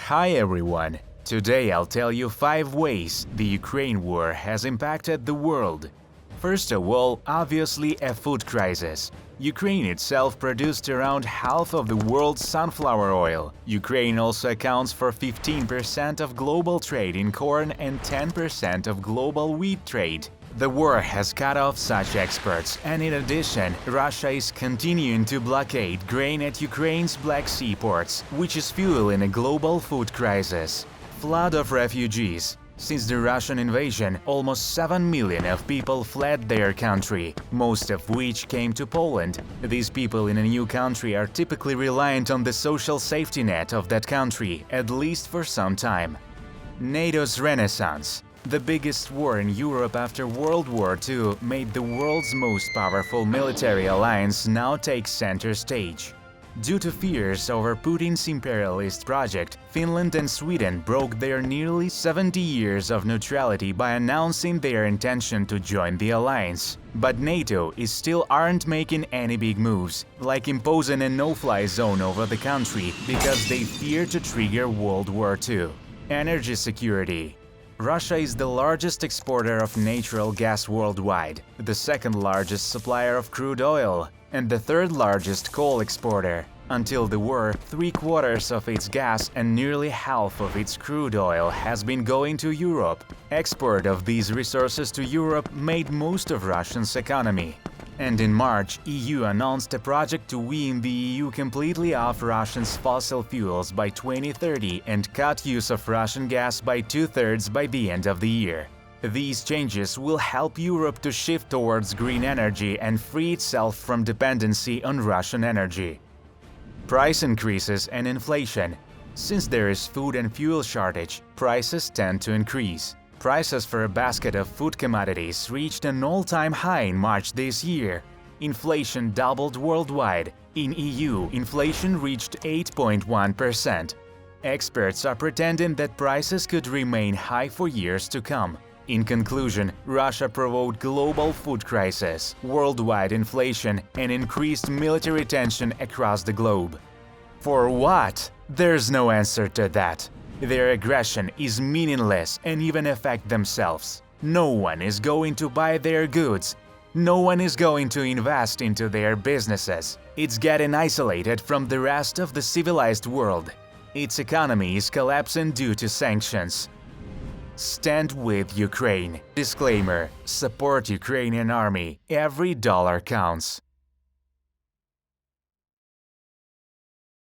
Hi everyone! Today I'll tell you 5 ways the Ukraine war has impacted the world. First of all, obviously a food crisis. Ukraine itself produced around half of the world's sunflower oil. Ukraine also accounts for 15% of global trade in corn and 10% of global wheat trade. The war has cut off such exports, and in addition, Russia is continuing to blockade grain at Ukraine's Black Sea ports, which is fueling a global food crisis. Flood of refugees. Since the Russian invasion, almost 7 million of people fled their country, most of which came to Poland. These people in a new country are typically reliant on the social safety net of that country, at least for some time. NATOs Renaissance. The biggest war in Europe after World War II made the world's most powerful military alliance now take center stage. Due to fears over Putin's imperialist project, Finland and Sweden broke their nearly 70 years of neutrality by announcing their intention to join the alliance. But NATO is still aren't making any big moves, like imposing a no-fly zone over the country because they fear to trigger World War II. Energy security. Russia is the largest exporter of natural gas worldwide, the second largest supplier of crude oil, and the third largest coal exporter. Until the war, 3/4 of its gas and nearly half of its crude oil has been going to Europe. Export of these resources to Europe made most of Russia's economy. And in March, EU announced a project to wean the EU completely off Russia's fossil fuels by 2030 and cut use of Russian gas by 2/3 by the end of the year. These changes will help Europe to shift towards green energy and free itself from dependency on Russian energy. Price increases and inflation. Since there is food and fuel shortage, prices tend to increase. Prices for a basket of food commodities reached an all-time high in March this year. Inflation doubled worldwide. In EU, inflation reached 8.1%. Experts are pretending that prices could remain high for years to come. In conclusion, Russia provoked global food crisis, worldwide inflation, and increased military tension across the globe. For what? There's no answer to that. Their aggression is meaningless and even affect themselves. No one is going to buy their goods. No one is going to invest into their businesses. It's getting isolated from the rest of the civilized world. Its economy is collapsing due to sanctions. Stand with Ukraine. Disclaimer: support Ukrainian army. Every dollar counts.